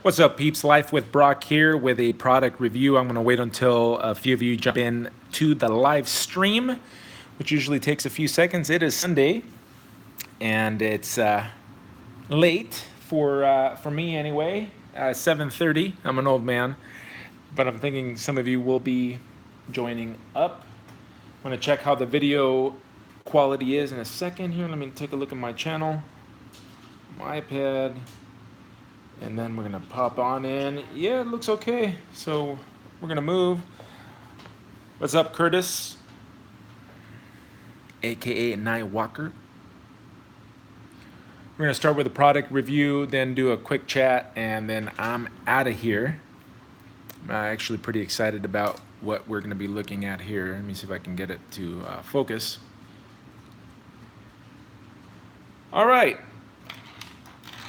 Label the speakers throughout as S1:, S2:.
S1: What's up, peeps? Life with Brock here with a product review. I'm going to wait until a few of you jump in to the live stream, which usually takes a few seconds. It is Sunday, and it's late for me anyway. 7:30. I'm an old man, but I'm thinking some of you will be joining up. I'm going to check how the video quality is in a second here. Let me take a look at my channel, my iPad. And then we're gonna pop on in. Yeah, it looks okay. So we're gonna move. What's up, Curtis? AKA Night Walker. We're gonna start with a product review, then do a quick chat, and then I'm out of here. I'm actually pretty excited about what we're gonna be looking at here. Let me see if I can get it to focus. All right.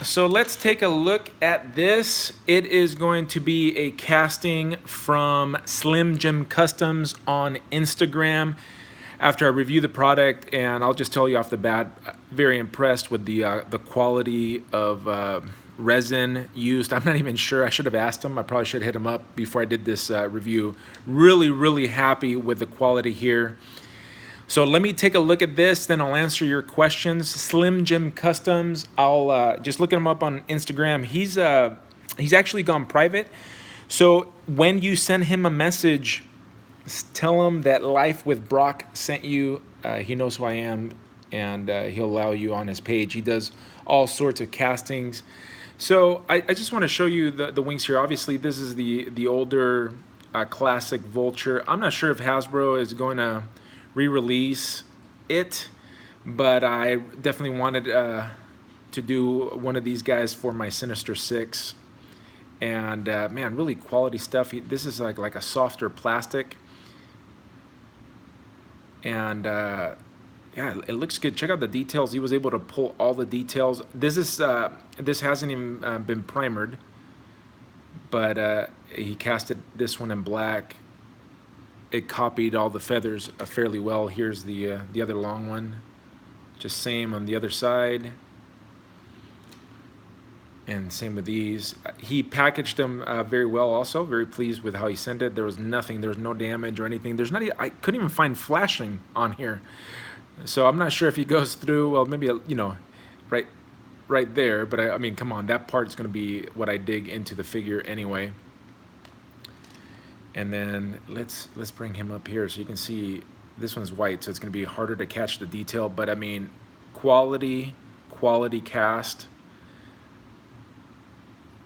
S1: So let's take a look at this. It is going to be a casting from Slim Jim Customs on Instagram. After I review the product, and I'll just tell you off the bat, very impressed with the quality of resin used. I'm not even sure. I should have asked him. I probably should hit him up before I did this review. Really happy with the quality here. So let me take a look at this, then I'll answer your questions. Slim Jim Customs, I'll just look him up on Instagram. He's actually gone private. So when you send him a message, tell him that Life with Brock sent you. He knows who I am, and he'll allow you on his page. He does all sorts of castings. So I just want to show you the wings here. Obviously, this is the older classic Vulture. I'm not sure if Hasbro is going to re-release it, but I definitely wanted to do one of these guys for my Sinister Six. And man, really quality stuff. This is like a softer plastic, and yeah, it looks good. Check out the details. He was able to pull all the details. This hasn't even been primered, but he casted this one in black. It copied all the feathers fairly well. Here's the other long one, just same on the other side, and same with these. He packaged them very well. Also, very pleased with how he sent it. There was nothing. There was no damage or anything. There's not. I couldn't even find flashing on here, so I'm not sure if he goes through. Well, maybe right there. But I mean, come on, that part's going to be what I dig into the figure anyway. And then let's bring him up here so you can see this one's white, so it's going to be harder to catch the detail. But I mean, quality cast.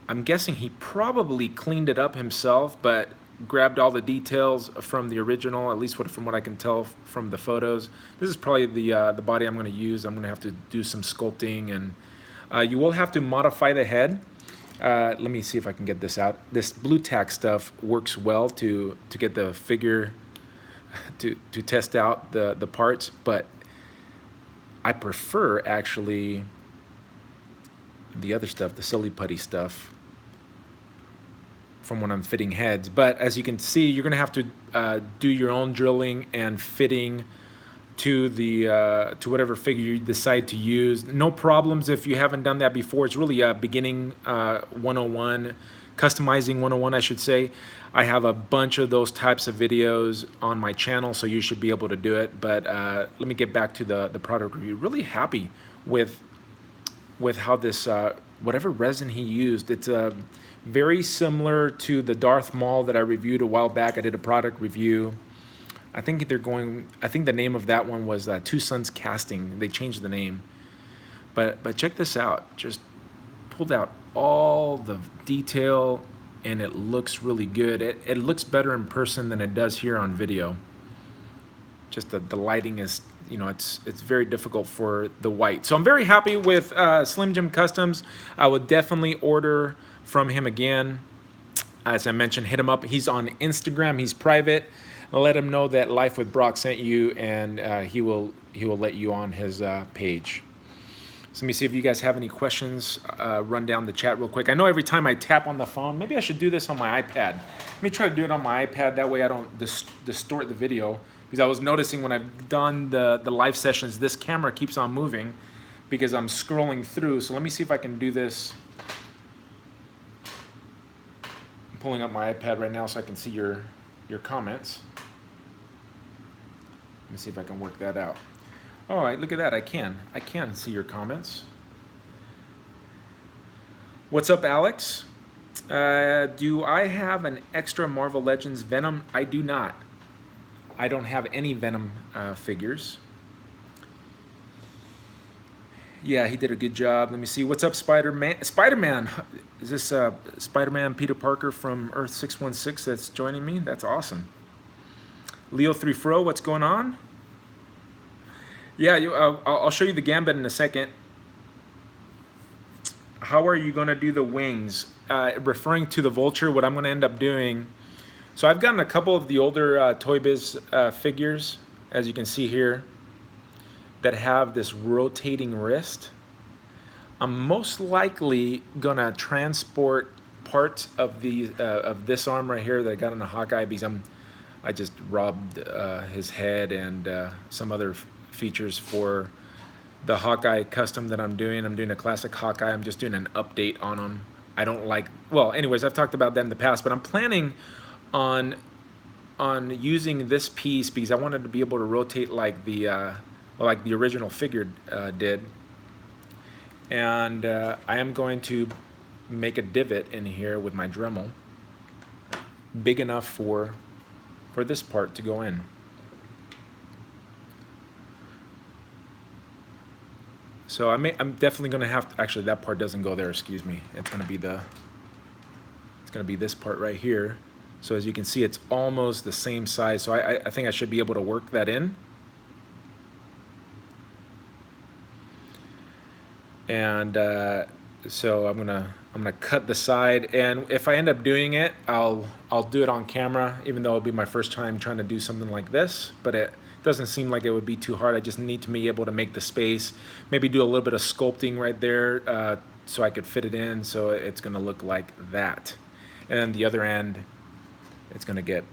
S1: I'm guessing he probably cleaned it up himself, but grabbed all the details from the original, at least from what I can tell from the photos. This is probably the body I'm going to use. I'm going to have to do some sculpting, and you will have to modify the head. Let me see if I can get this out. This blue tack stuff works well to get the figure to test out the parts, but I prefer actually the other stuff, the silly putty stuff, from when I'm fitting heads. But as you can see, you're gonna have to do your own drilling and fitting to to whatever figure you decide to use. No problems if you haven't done that before. It's really a beginning 101, customizing 101, I should say. I have a bunch of those types of videos on my channel, so you should be able to do it. But let me get back to the product review. Really happy with how this whatever resin he used. It's very similar to the Darth Maul that I reviewed a while back. I did a product review. I think the name of that one was Two Sons Casting. They changed the name. But check this out. Just pulled out all the detail, and it looks really good. It looks better in person than it does here on video. Just the lighting is, it's very difficult for the white. So I'm very happy with Slim Jim Customs. I would definitely order from him again. As I mentioned, hit him up. He's on Instagram. He's private. Let him know that Life with Brock sent you, and he will let you on his page. So let me see if you guys have any questions. Run down the chat real quick. I know every time I tap on the phone, maybe I should do this on my iPad. Let me try to do it on my iPad. That way I don't distort the video. Because I was noticing when I've done the live sessions, this camera keeps on moving because I'm scrolling through. So let me see if I can do this pulling up my iPad right now so I can see your comments. Let me see if I can work that out. All right, look at that. I can see your comments. What's up, Alex? Do I have an extra Marvel Legends Venom? I do not. I don't have any Venom figures. Yeah, he did a good job. Let me see. What's up, Spider-Man? Spider-Man! Is this Spider-Man Peter Parker from Earth 616 that's joining me? That's awesome. Leo 3 Fro, what's going on? Yeah, I'll show you the Gambit in a second. How are you going to do the wings? Referring to the Vulture, what I'm going to end up doing. So I've gotten a couple of the older Toy Biz figures, as you can see here, that have this rotating wrist. I'm most likely going to transport parts of the of this arm right here that I got on the Hawkeye, because I just robbed his head and some other features for the Hawkeye custom that I'm doing. I'm doing a classic Hawkeye. I'm just doing an update on them. I don't like, well, anyways, I've talked about that in the past, but I'm planning on using this piece because I wanted to be able to rotate like the original figure did. And I am going to make a divot in here with my Dremel, big enough for this part to go in. So I'm definitely going to have to, actually that part doesn't go there, excuse me. It's going to be this part right here. So as you can see, it's almost the same size. So I think I should be able to work that in. And so I'm gonna cut the side, and if I end up doing it, I'll do it on camera, even though it'll be my first time trying to do something like this. But it doesn't seem like it would be too hard. I just need to be able to make the space, maybe do a little bit of sculpting right there, so I could fit it in. So it's gonna look like that, and then the other end, it's gonna get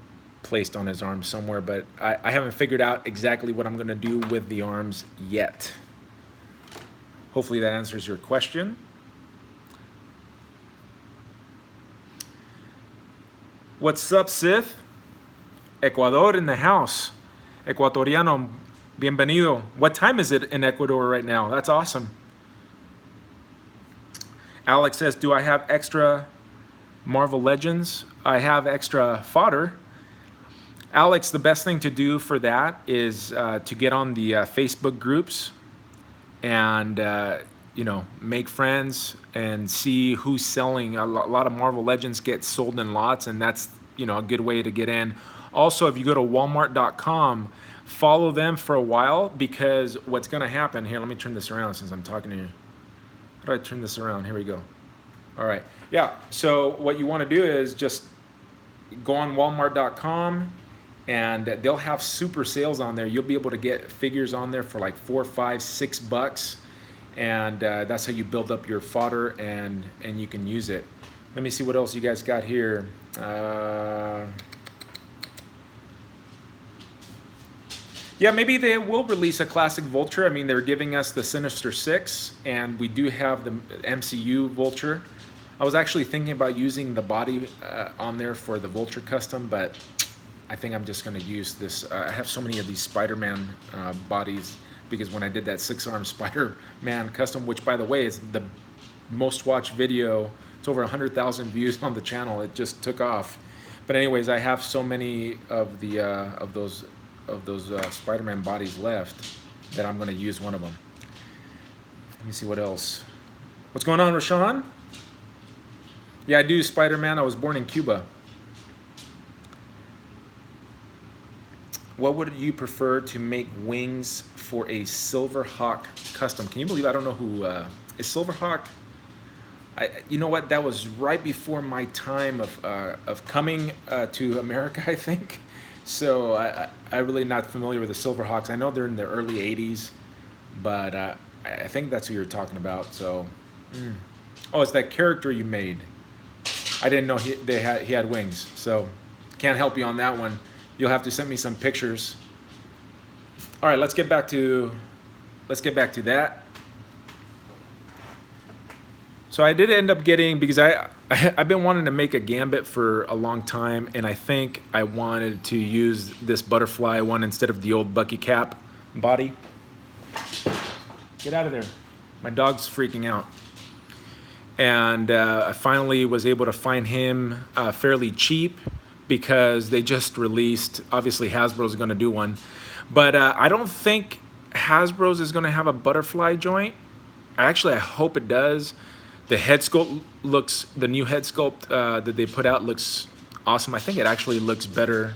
S1: placed on his arm somewhere. But I haven't figured out exactly what I'm gonna do with the arms yet. Hopefully that answers your question. What's up, Sith? Ecuador in the house. Ecuatoriano, bienvenido. What time is it in Ecuador right now? That's awesome. Alex says, do I have extra Marvel Legends? I have extra fodder. Alex, the best thing to do for that is to get on the Facebook groups and you know, make friends and see who's selling. A lot of Marvel Legends get sold in lots, and that's, you know, a good way to get in. Also, if you go to walmart.com, follow them for a while, because what's going to happen here, let me turn this around since I'm talking to you. How do I turn this around? Here we go. All right. Yeah, so what you want to do is just go on walmart.com, and they'll have super sales on there. You'll be able to get figures on there for like $4, $5, $6, and that's how you build up your fodder, and you can use it. Let me see what else you guys got here. Yeah, maybe they will release a classic Vulture. I mean, they're giving us the Sinister Six, and we do have the MCU Vulture. I was actually thinking about using the body on there for the Vulture custom, but I think I'm just going to use this. I have so many of these Spider-Man bodies, because when I did that 6-arm Spider-Man custom, which by the way is the most watched video, it's over 100,000 views on the channel. It just took off. But anyways, I have so many of the of those Spider-Man bodies left that I'm going to use one of them. Let me see what else. What's going on, Rashawn? Yeah, I do Spider-Man. I was born in Cuba. What would you prefer to make wings for a Silverhawk custom? Can you believe I don't know who is Silverhawk? You know what? That was right before my time of coming to America, I think. So I'm really not familiar with the Silverhawks. I know they're in the early '80s, but I think that's who you're talking about. So, oh, it's that character you made. I didn't know he had wings, so can't help you on that one. You'll have to send me some pictures. All right, let's get back to that. So I did end up getting, because I've been wanting to make a Gambit for a long time, and I think I wanted to use this butterfly one instead of the old Bucky Cap body. Get out of there. My dog's freaking out. And I finally was able to find him fairly cheap because they just released, obviously Hasbro's going to do one, but I don't think Hasbro's is going to have a butterfly joint. Actually, I hope it does. The head sculpt looks, the new head sculpt that they put out looks awesome. I think it actually looks better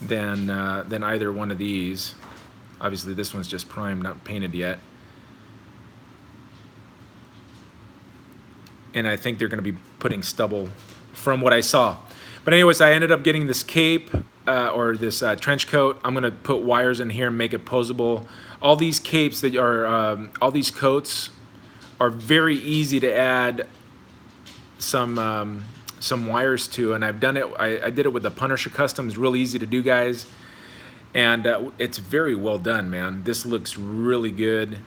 S1: than either one of these. Obviously, this one's just primed, not painted yet. And I think they're going to be putting stubble from what I saw. But anyways, I ended up getting this cape or this trench coat. I'm going to put wires in here and make it posable. All these capes that are, all these coats are very easy to add some wires to, and I've done it. I did it with the Punisher Customs. Real easy to do, guys, and it's very well done, man. This looks really good.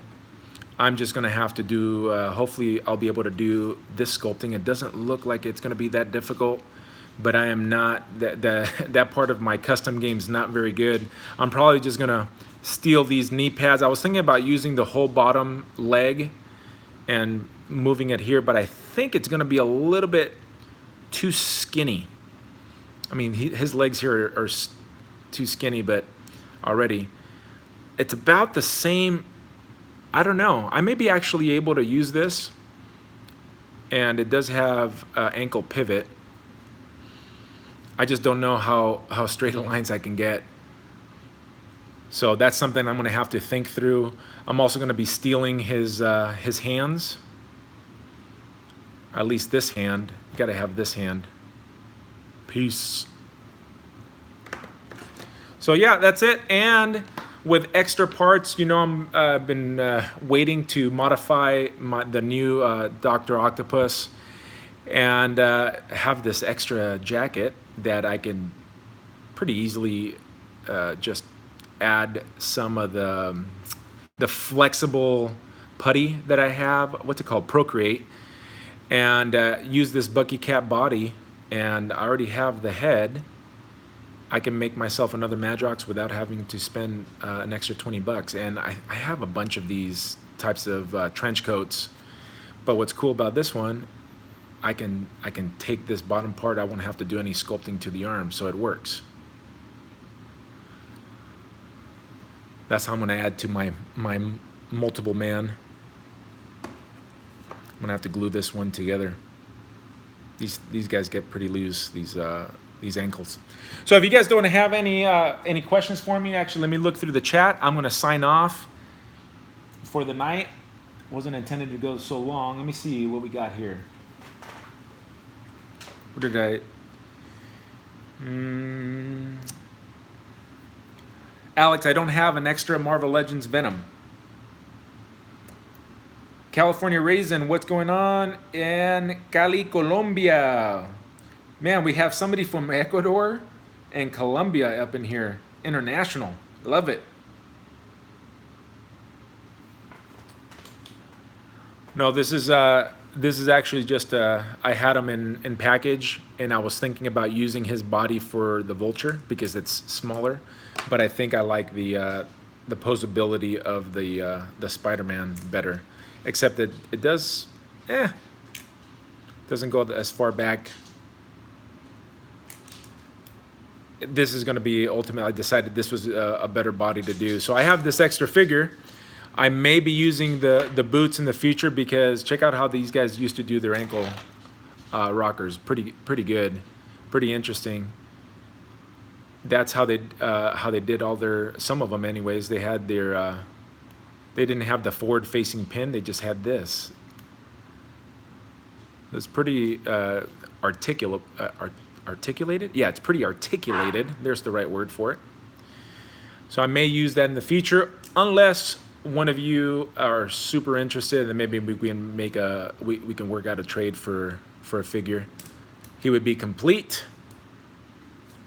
S1: I'm just gonna have to do, hopefully I'll be able to do this sculpting. It doesn't look like it's gonna be that difficult, but I am not, that part of my custom game's not very good. I'm probably just gonna steal these knee pads. I was thinking about using the whole bottom leg and moving it here, but I think it's gonna be a little bit too skinny. I mean, his legs here are too skinny, but already. It's about the same. I don't know. I may be actually able to use this, and it does have ankle pivot. I just don't know how straight lines I can get. So that's something I'm going to have to think through. I'm also going to be stealing his hands. At least this hand. You got to have this hand. Peace. So yeah, that's it. And with extra parts, you know, I've been waiting to modify the new Dr. Octopus and have this extra jacket that I can pretty easily just add some of the flexible putty that I have, what's it called, Procreate, and use this Bucky Cap body, and I already have the head. I can make myself another Madrox without having to spend an extra 20 bucks. And I have a bunch of these types of trench coats. But what's cool about this one, I can take this bottom part. I won't have to do any sculpting to the arm, so it works. That's how I'm gonna add to my multiple man. I'm gonna have to glue this one together. These guys get pretty loose, these ankles. So if you guys don't have any questions for me, actually let me look through the chat. I'm gonna sign off for the night. Wasn't intended to go so long. Let me see what we got here. What did I? Alex, I don't have an extra Marvel Legends Venom. California Raisin, what's going on in Cali, Colombia? Man, we have somebody from Ecuador and Colombia up in here. International. Love it. No, this is actually just I had him in package, and I was thinking about using his body for the Vulture because it's smaller, but I think I like the posability of the Spider-Man better, except that it doesn't go as far back. This is going to be ultimately, I decided this was a better body to do. So I have this extra figure. I may be using the boots in the future because check out how these guys used to do their ankle rockers. Pretty good, pretty interesting. That's how they did all their, some of them anyways. They had their they didn't have the forward facing pin. They just had this. It's pretty articulated. Yeah, it's pretty articulated. There's the right word for it. So I may use that in the future, unless one of you are super interested, and maybe we can make we can work out a trade for a figure. He would be complete,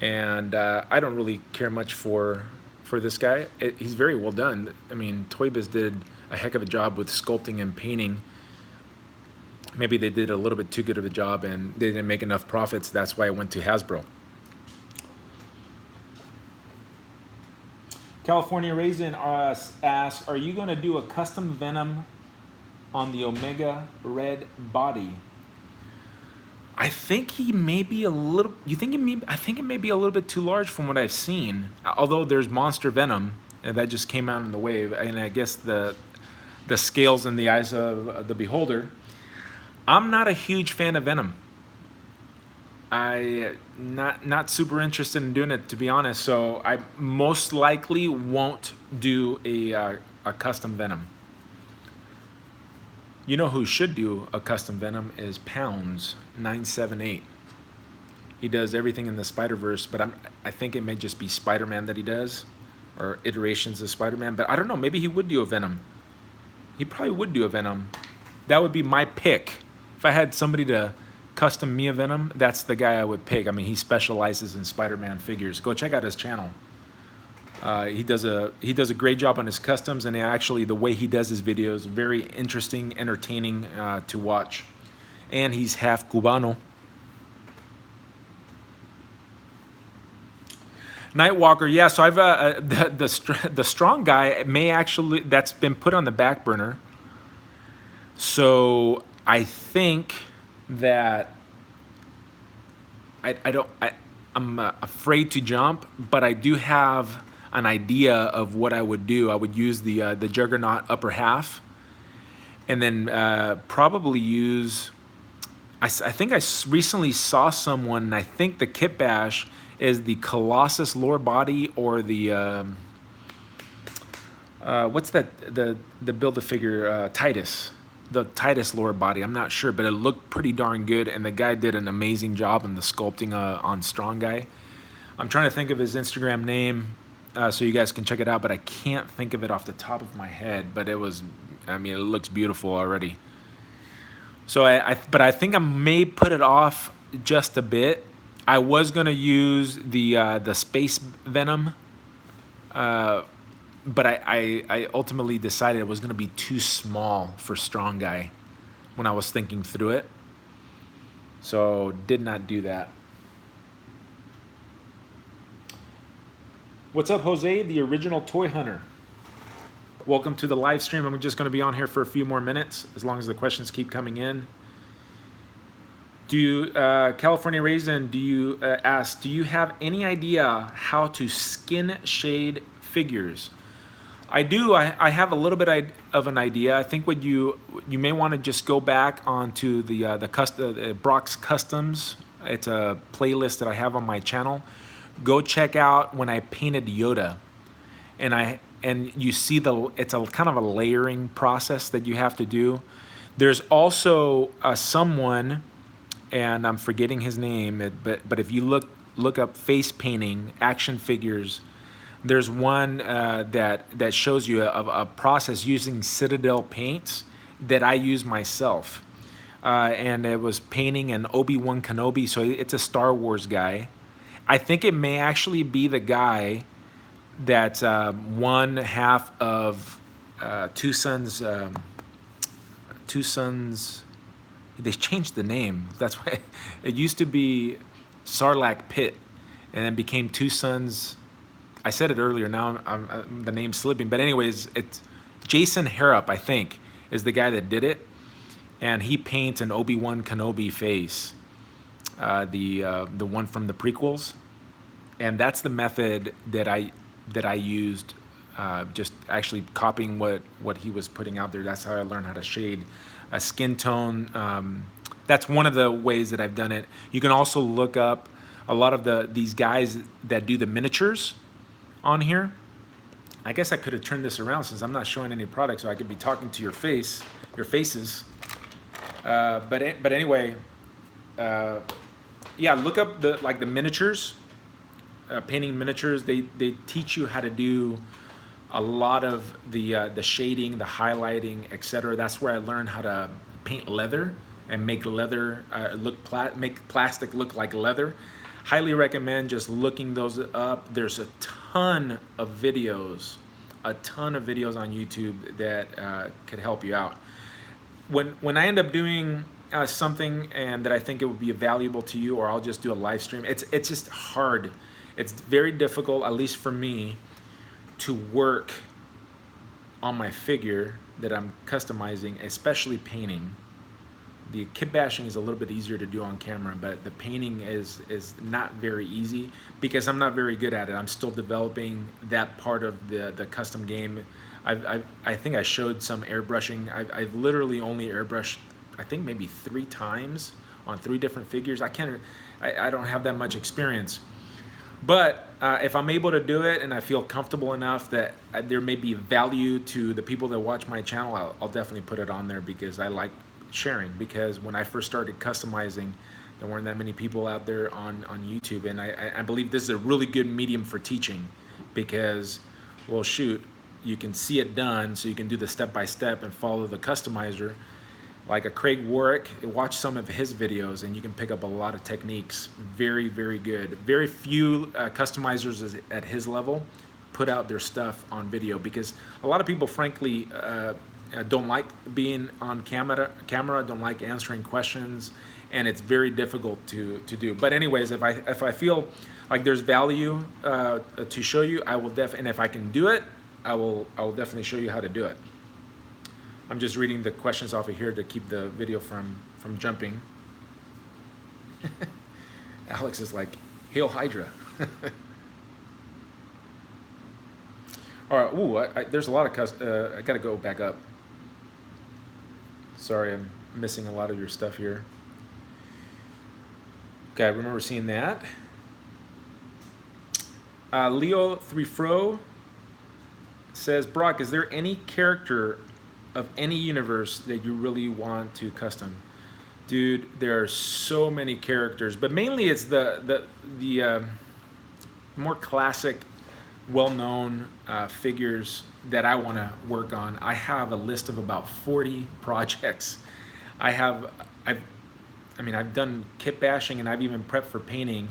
S1: and I don't really care much for this guy. He's very well done. I mean, Toy Biz did a heck of a job with sculpting and painting maybe they did a little bit too good of a job and they didn't make enough profits. That's why it went to Hasbro. California Raisin asks, are you going to do a custom Venom on the Omega Red body? I think he may be a little. You think it may? I think it may be a little bit too large from what I've seen. Although there's Monster Venom, and that just came out in the wave, and I guess the scales in the eyes of the beholder. I'm not a huge fan of Venom. I not super interested in doing it, to be honest. So I most likely won't do a custom Venom. You know who should do a custom Venom is Pounds 978. He does everything in the Spider-Verse, but I think it may just be Spider-Man that he does, or iterations of Spider-Man. But I don't know. Maybe he would do a Venom. He probably would do a Venom. That would be my pick. If I had somebody to custom me a Venom, that's the guy I would pick. I mean, he specializes in Spider-Man figures. Go check out his channel. He does a great job on his customs, and actually the way he does his videos, very interesting, entertaining to watch. And he's half Cubano. Nightwalker, yeah. So I've the strong guy may actually, that's been put on the back burner. So I think that I'm afraid to jump, but I do have an idea of what I would do. I would use the Juggernaut upper half, and then probably use. I think I recently saw someone, and I think the Kit Bash is the Colossus lower body, or the what's that, the Build-A-Figure Titus, the Titus lower body. I'm not sure, but it looked pretty darn good, and the guy did an amazing job in the sculpting on Strong Guy. I'm trying to think of his Instagram name so you guys can check it out, but I can't think of it off the top of my head. But it was, I mean, it looks beautiful already. So but I think I may put it off just a bit. I was gonna use the Space Venom, but I ultimately decided it was gonna be too small for Strong Guy when I was thinking through it. So did not do that. What's up, Jose, the original toy hunter? Welcome to the live stream. I'm just going to be on here for a few more minutes, as long as the questions keep coming in. Do you, California Raisin, do you ask, do you have any idea how to skin shade figures? I do. I have a little bit of an idea. I think what you may want to just go back onto the Brock's Customs. It's a playlist that I have on my channel. Go check out when I painted Yoda, and you see it's a kind of a layering process that you have to do. There's also someone, and I'm forgetting his name, but if you look up face painting action figures, there's one that shows you a process using Citadel paints that I use myself, and it was painting an Obi-Wan Kenobi. So it's a Star Wars guy. I think it may actually be the guy that's one half of Two Sons. Two Sons. They changed the name. That's why it used to be Sarlacc Pit, and then became Two Sons. I said it earlier. Now the name's slipping. But anyways, it's Jason Harrop, I think, is the guy that did it, and he paints an Obi-Wan Kenobi face, the one from the prequels. And that's the method that I used, just actually copying what he was putting out there. That's how I learned how to shade a skin tone. That's one of the ways that I've done it. You can also look up a lot of these guys that do the miniatures on here. I guess I could have turned this around since I'm not showing any products, so I could be talking to your faces. But anyway, yeah, look up the miniatures. Painting miniatures, they teach you how to do a lot of the shading, the highlighting, etc. That's where I learned how to paint leather and make leather make plastic look like leather. Highly recommend just looking those up. There's a ton of videos on YouTube that could help you out. When I end up doing something and that I think it would be valuable to you, or I'll just do a live stream. It's just hard. It's very difficult, at least for me, to work on my figure that I'm customizing, especially painting. The kit bashing is a little bit easier to do on camera, but the painting is not very easy because I'm not very good at it. I'm still developing that part of the custom game. I think I showed some airbrushing. I've literally only airbrushed, I think maybe 3 times on 3 different figures. I don't have that much experience. But if I'm able to do it and I feel comfortable enough that there may be value to the people that watch my channel, I'll definitely put it on there because I like sharing. Because when I first started customizing, there weren't that many people out there on YouTube, and I believe this is a really good medium for teaching because, well, shoot, you can see it done, so you can do the step-by-step and follow the customizer. Like a Craig Warwick, watch some of his videos and you can pick up a lot of techniques. Very, very good. Very few customizers at his level put out their stuff on video because a lot of people, frankly, don't like being on camera, don't like answering questions, and it's very difficult to do. But anyways, if I feel like there's value to show you, I will and if I can do it, I will definitely show you how to do it. I'm just reading the questions off of here to keep the video from jumping. Alex is like, Hail Hydra. All right, ooh, there's a lot of, I gotta go back up. Sorry, I'm missing a lot of your stuff here. Okay, I remember seeing that. Leo 3fro says, Brock, is there any character of any universe that you really want to custom? Dude, there are so many characters, but mainly it's the more classic, well-known figures that I want to work on. I have a list of about 40 projects. I've done kit bashing and I've even prepped for painting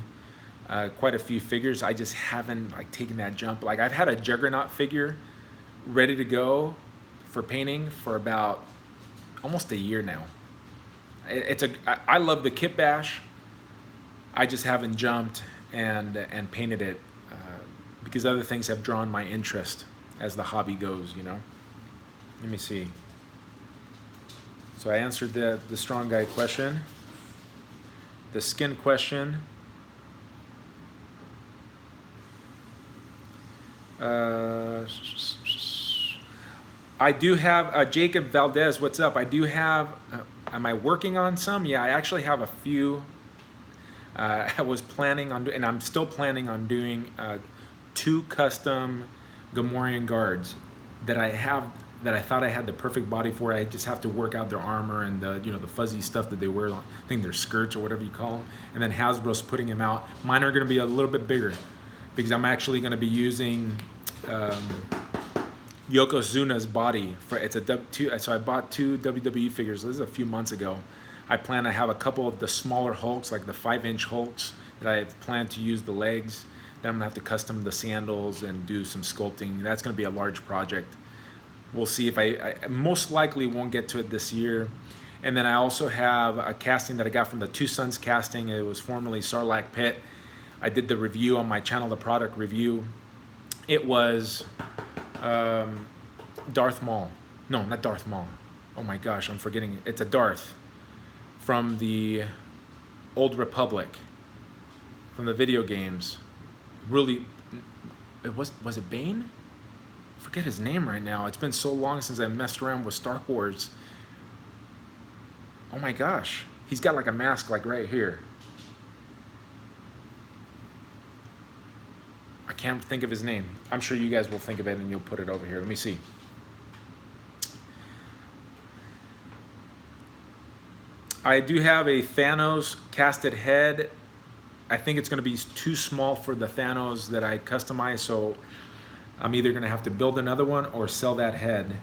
S1: quite a few figures. I just haven't like taken that jump. Like I've had a Juggernaut figure ready to go for painting for about almost a year now. I love the kit bash. I just haven't jumped and painted it because other things have drawn my interest as the hobby goes, you know. Let me see. So I answered the strong guy question, the skin question. I do have Jacob Valdez. What's up? I do have. Am I working on some? Yeah, I actually have a few. I was planning on, and I'm still planning on doing 2 custom Gamorrean guards that I have. That I thought I had the perfect body for. I just have to work out their armor and the the fuzzy stuff that they wear. I think their skirts or whatever you call them. And then Hasbro's putting them out. Mine are going to be a little bit bigger because I'm actually going to be using. Yokozuna's body for so I bought 2 WWE figures. This is a few months ago. I plan to have a couple of the smaller Hulks, like the 5-inch Hulks, that I plan to use the legs. Then I'm gonna have to custom the sandals and do some sculpting. That's gonna be a large project. We'll see if I most likely won't get to it this year. And then I also have a casting that I got from the Two Sons casting. It was formerly Sarlacc Pit. I did the review on my channel, the product review. It was Darth Maul. No, not Darth Maul. Oh my gosh, I'm forgetting. It's a Darth from the Old Republic, from the video games. Really, was it Bane? I forget his name right now. It's been so long since I messed around with Star Wars. Oh my gosh, he's got like a mask like right here. I can't think of his name. I'm sure you guys will think of it and you'll put it over here. Let me see. I do have a Thanos casted head. I think it's going to be too small for the Thanos that I customize, so I'm either going to have to build another one or sell that head.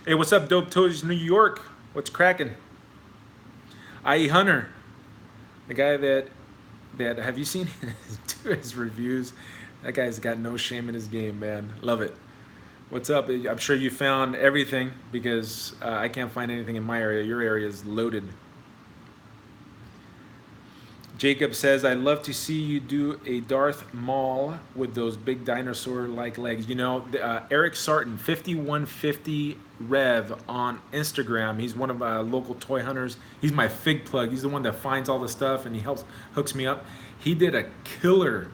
S1: Hey, what's up, Dope Toys New York? What's cracking? IE Hunter, the guy that have you seen his reviews? That guy's got no shame in his game, man. Love it. What's up? I'm sure you found everything because I can't find anything in my area. Your area is loaded. Jacob says, I'd love to see you do a Darth Maul with those big dinosaur-like legs. You know, Eric Sarton, 5150 Rev on Instagram. He's one of my local toy hunters. He's my fig plug. He's the one that finds all the stuff and he hooks me up. He did a killer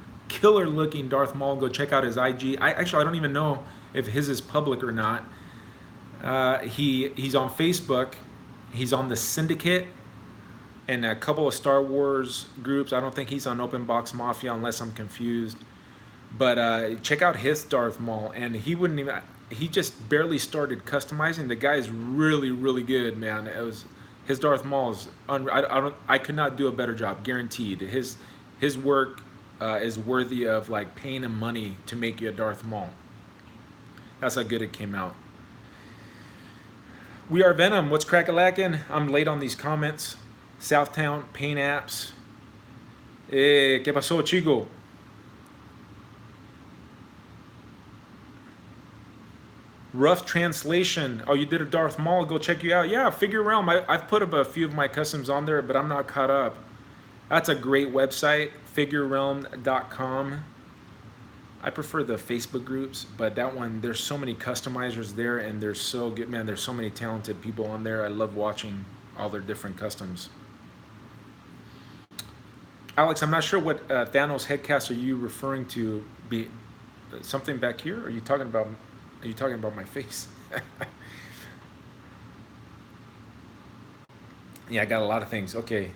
S1: looking Darth Maul. Go check out his IG. I don't even know if his is public or not. He's on Facebook. He's on the Syndicate and a couple of Star Wars groups. I don't think he's on Open Box Mafia unless I'm confused. But check out his Darth Maul, and he just barely started customizing. The guy is really good, man. His Darth Maul is I could not do a better job, guaranteed. His work is worthy of like paying him money to make you a Darth Maul. That's how good it came out. We are Venom. What's crack-a-lackin'? I'm late on these comments. Southtown, Paint Apps. ¿Qué pasó, chico? Rough Translation. Oh, you did a Darth Maul. Go check you out. Yeah, Figure Realm. I've put up a few of my customs on there, but I'm not caught up. That's a great website, figurerealm.com. I prefer the Facebook groups, but that one, there's so many customizers there, and they're so good, man. There's so many talented people on there. I love watching all their different customs. Alex, I'm not sure what Thanos headcast are you referring to. Be something back here? Are you talking about my face? Yeah, I got a lot of things. Okay.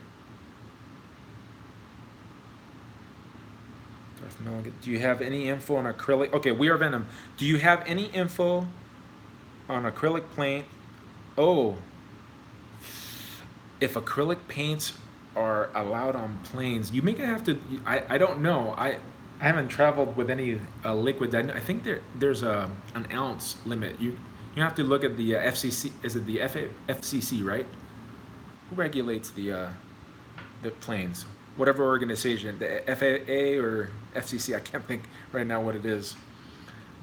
S1: Do you have any info on acrylic? Okay, we are Venom. Do you have any info on acrylic paint? Oh, if acrylic paints are allowed on planes, you may have to. I don't know. I haven't traveled with any liquid. I think there's an ounce limit. You have to look at the FCC. Is it the FCC, right? Who regulates the planes? Whatever organization, the FAA or FCC, I can't think right now what it is.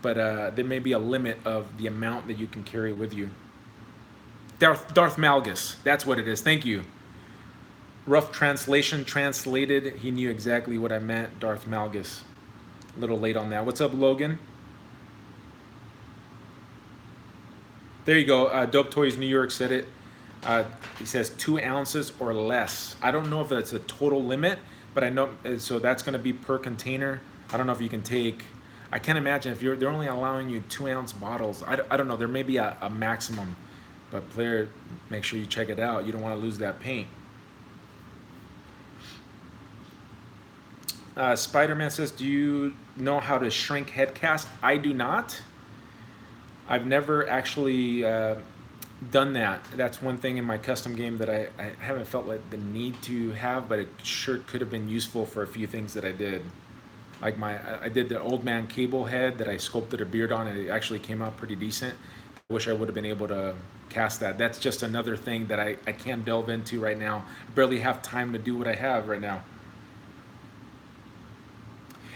S1: But there may be a limit of the amount that you can carry with you. Darth Malgus, that's what it is. Thank you. Rough Translation translated. He knew exactly what I meant. Darth Malgus. A little late on that. What's up, Logan? There you go. Dope Toys New York said it. He says 2 ounces or less. I don't know if that's a total limit, but I know, so that's going to be per container. I don't know if you can take, I can't imagine if they're only allowing you 2-ounce bottles. I don't know, there may be a maximum, but player, make sure you check it out. You don't want to lose that paint. Spider-Man says, do you know how to shrink head cast? I do not. I've never actually done that. That's one thing in my custom game that I haven't felt like the need to have, but it sure could have been useful for a few things that I did. Like I did the old man cable head that I sculpted a beard on, and it actually came out pretty decent. I wish I would have been able to cast that. That's just another thing that I can't delve into right now. I barely have time to do what I have right now.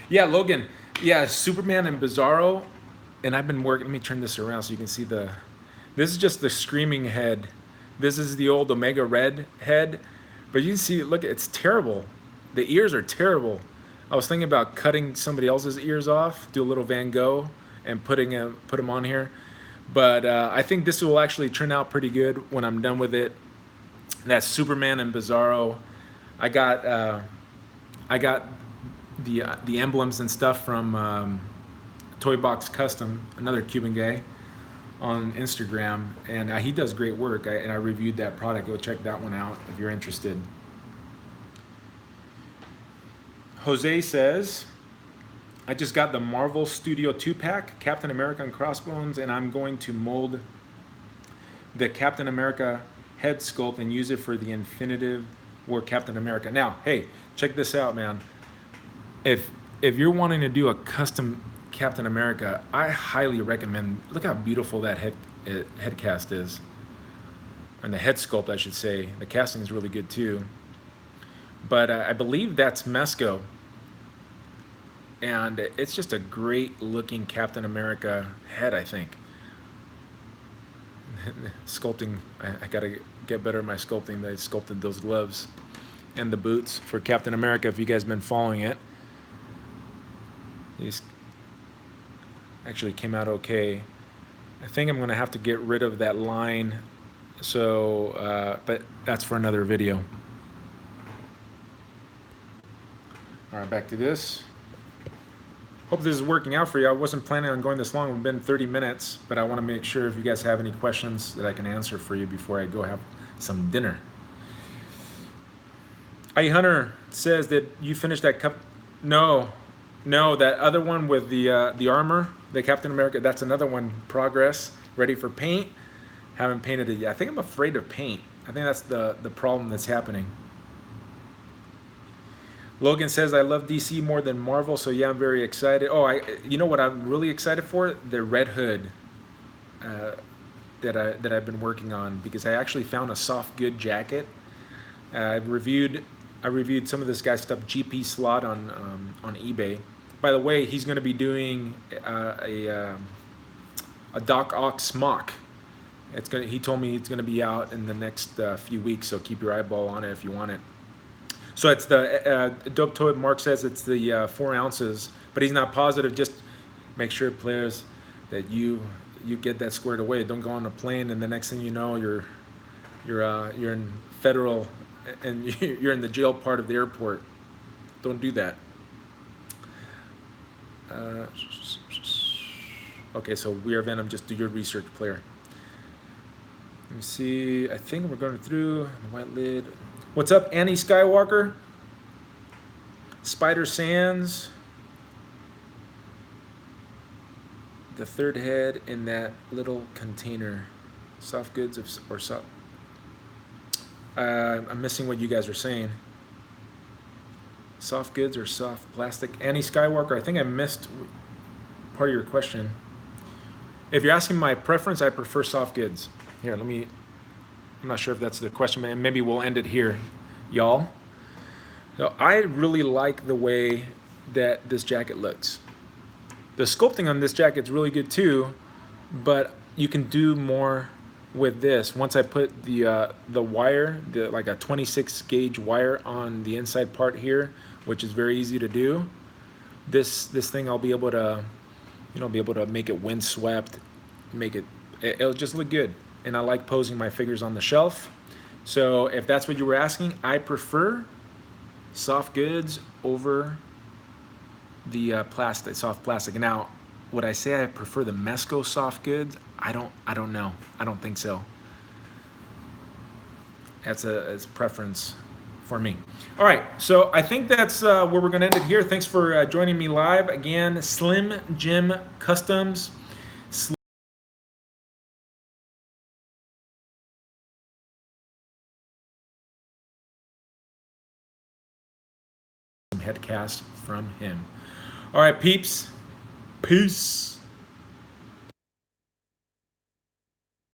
S1: Yeah, Logan. Yeah, Superman and Bizarro. And I've been working, let me turn this around so you can see this is just the screaming head. This is the old Omega Red head. But you can see, look, it's terrible. The ears are terrible. I was thinking about cutting somebody else's ears off, do a little Van Gogh, and put them on here. But I think this will actually turn out pretty good when I'm done with it. That's Superman and Bizarro. I got the emblems and stuff from Toy Box Custom, another Cuban guy on Instagram, and he does great work. And I reviewed that product. Go check that one out if you're interested. Jose says, I just got the Marvel Studio 2-pack, Captain America and Crossbones, and I'm going to mold the Captain America head sculpt and use it for the Infinitive War Captain America. Now, hey, check this out, man. If you're wanting to do a custom Captain America, I highly recommend, look how beautiful that head cast is. And the head sculpt, I should say. The casting is really good too. But I believe that's Mesco. and it's just a great looking Captain America head, I think. Sculpting, I gotta get better at my sculpting. They sculpted those gloves and the boots for Captain America, if you guys have been following it. These actually came out okay. I think I'm gonna have to get rid of that line, so but that's for another video. All right, back to this. Hope this is working out for you. I wasn't planning on going this long. We've been 30 minutes, but I want to make sure if you guys have any questions that I can answer for you before I go have some dinner. I Hunter says that you finished that cup. No, that other one with the armor, the Captain America. That's another one. Progress, ready for paint. Haven't painted it yet. I think I'm afraid of paint. I think that's the problem that's happening. Logan says, I love DC more than Marvel, so yeah, I'm very excited. Oh, you know what I'm really excited for? The Red Hood that I've been working on, because I actually found a soft good jacket. I reviewed some of this guy's stuff, GP Slot on eBay. By the way, he's going to be doing a Doc Ock smock. He told me it's going to be out in the next few weeks, so keep your eyeball on it if you want it. So it's the Dope Toy. Mark says it's the 4 ounces, but he's not positive. Just make sure, players, that you get that squared away. Don't go on a plane, and the next thing you know, you're in federal, and you're in the jail part of the airport. Don't do that. Okay, so We Are Venom. Just do your research, player. Let me see. I think we're going through the white lid. What's up, Annie Skywalker? Spider Sands. The third head in that little container. Soft goods or soft. I'm missing what you guys are saying. Soft goods or soft plastic? Annie Skywalker, I think I missed part of your question. If you're asking my preference, I prefer soft goods. Here, I'm not sure if that's the question, but maybe we'll end it here, y'all. So I really like the way that this jacket looks. The sculpting on this jacket is really good too, but you can do more with this. Once I put the wire, like a 26 gauge wire on the inside part here, which is very easy to do. This thing I'll be able to, make it windswept, it'll just look good. And I like posing my figures on the shelf. So if that's what you were asking, I prefer soft goods over the soft plastic. Now, would I say I prefer the Mesco soft goods? I don't know. I don't think so. That's a preference for me. All right, so I think that's where we're gonna end it here. Thanks for joining me live. Again, Slim Jim Customs. Headcast from him. All right, peeps. Peace.